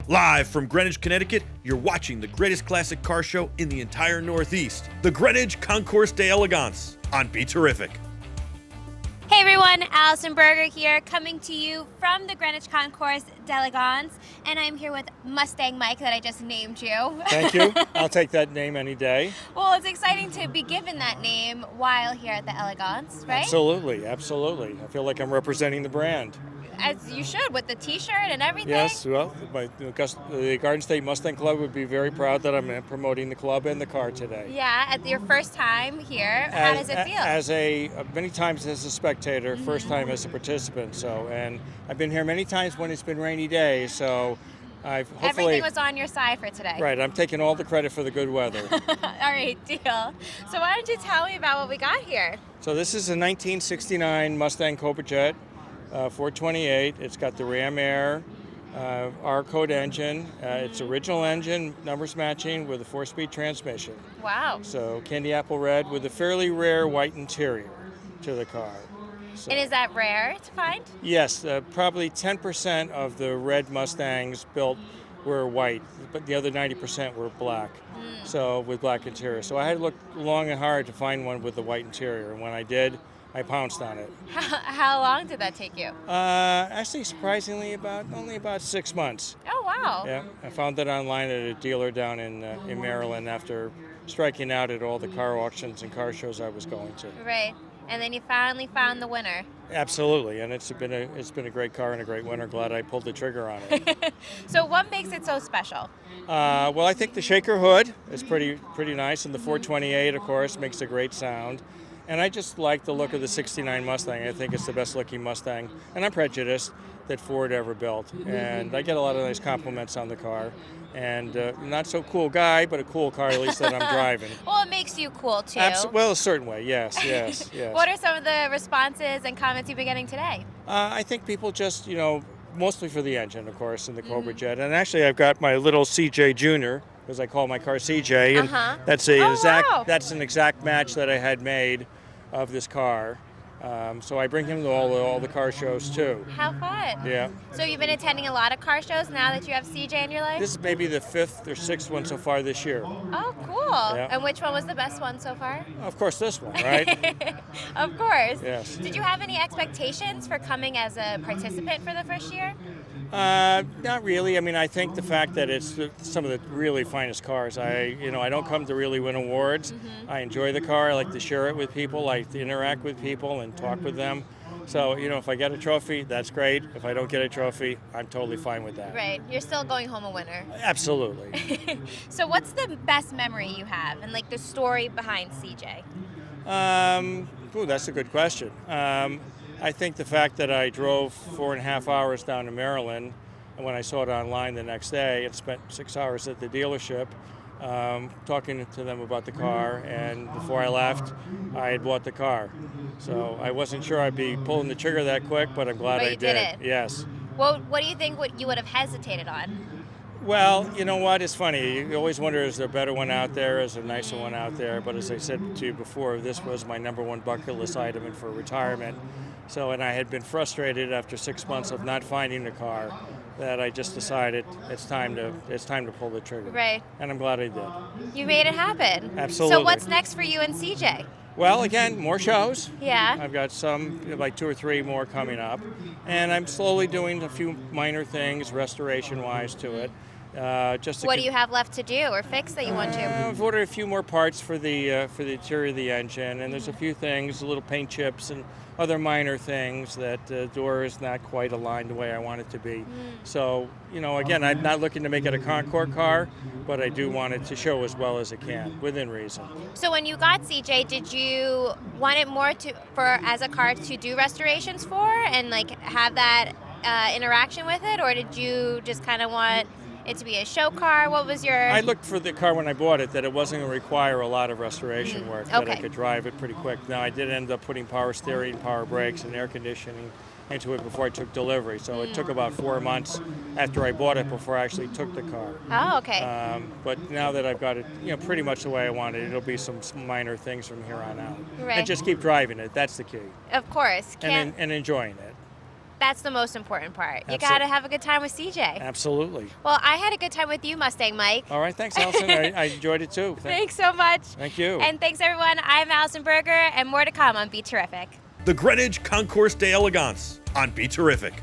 Live from Greenwich, Connecticut, you're watching the greatest classic car show in the entire Northeast, the Greenwich Concours d'Elegance on BeTerrific. Hey everyone, Allyson Berger here, coming to you from the Greenwich Concours d'Elegance, and I'm here with Mustang Mike that I just named you. Thank you. I'll take that name any day. Well, it's exciting to be given that name while here at the Elegance, right? Absolutely, absolutely. I feel like I'm representing the brand. As you should, with the t-shirt and everything. Yes, well, the Garden State Mustang Club would be very proud that I'm promoting the club and the car today. Yeah, at your first time here, how does it feel? Many times as a spectator, first time as a participant. And I've been here many times when it's been rainy days, so everything was on your side for today. Right, I'm taking all the credit for the good weather. All right, deal. So why don't you tell me about what we got here? So this is a 1969 Mustang Cobra Jet. 428. It's got the Ram Air R-Code engine. It's original engine, numbers matching, with a 4-speed transmission. Wow. So candy apple red with a fairly rare white interior to the car. So, and is that rare to find? Yes, probably 10% of the red Mustangs built were white, but the other 90% were black. So with black interior. So I had to look long and hard to find one with the white interior, and when I did, I pounced on it. How long did that take you? Actually, surprisingly, only about 6 months. Oh, wow. Yeah, I found it online at a dealer down in Maryland after striking out at all the car auctions and car shows I was going to. Right, and then you finally found the winner. Absolutely, and it's been a great car and a great winner. Glad I pulled the trigger on it. So what makes it so special? Well, I think the shaker hood is pretty nice, and the 428, of course, makes a great sound. And I just like the look of the 69 Mustang. I think it's the best looking Mustang, and I'm prejudiced, that Ford ever built. And I get a lot of nice compliments on the car. And not so cool guy, but a cool car at least that I'm driving. Well, it makes you cool too. Well, a certain way, yes. What are some of the responses and comments you've been getting today? I think people just, mostly for the engine, of course, in the Cobra Jet. And actually, I've got my little CJ Junior, as I call my car CJ, and that's an exact match that I had made of this car. So I bring him to all the car shows too. How fun. Yeah. So you've been attending a lot of car shows now that you have CJ in your life? This is maybe the 5th or 6th one so far this year. Oh, cool. Yeah. And which one was the best one so far? Of course, this one, right? Of course. Yes. Did you have any expectations for coming as a participant for the first year? Not really. I mean, I think the fact that it's some of the really finest cars. I don't come to really win awards. I enjoy the car. I like to share it with people. I like to interact with people and talk with them. So, if I get a trophy, that's great. If I don't get a trophy, I'm totally fine with that. Right. You're still going home a winner. Absolutely. So what's the best memory you have and the story behind CJ? That's a good question. I think the fact that I drove 4.5 hours down to Maryland, and when I saw it online the next day, and spent 6 hours at the dealership talking to them about the car, and before I left, I had bought the car. So I wasn't sure I'd be pulling the trigger that quick, but I'm glad I did. It. Yes. Well, what do you think you would have hesitated on? Well, you know what? It's funny. You always wonder, is there a better one out there? Is there a nicer one out there? But as I said to you before, this was my #1 bucket list item for retirement. And I had been frustrated after 6 months of not finding a car, that I just decided it's time to pull the trigger. Right. And I'm glad I did. You made it happen. Absolutely. So what's next for you and CJ? Well, again, more shows. Yeah. I've got like 2 or 3 more coming up, and I'm slowly doing a few minor things, restoration-wise, to it. What do you have left to do or fix that you want to? I've ordered a few more parts for the interior of the engine, and there's a few things, little paint chips and other minor things that the door is not quite aligned the way I want it to be. So, again, I'm not looking to make it a Concours car, but I do want it to show as well as it can, within reason. So when you got CJ, did you want it more as a car to do restorations for and have that interaction with it, or did you just kind of want it to be a show car? What was your... I looked for the car when I bought it that it wasn't going to require a lot of restoration work, that I could drive it pretty quick. Now, I did end up putting power steering, power brakes, and air conditioning into it before I took delivery. So it took about 4 months after I bought it before I actually took the car. Oh, okay. But now that I've got it, pretty much the way I want it, it'll be some minor things from here on out. Right. And just keep driving it. That's the key. Of course. And enjoying it. That's the most important part. You Absol- got to have a good time with CJ. Absolutely. Well, I had a good time with you, Mustang Mike. All right, thanks, Allyson. I enjoyed it too. Thanks so much. Thank you. And thanks, everyone. I'm Allyson Berger, and more to come on BeTerrific. The Greenwich Concours d'Elegance on BeTerrific.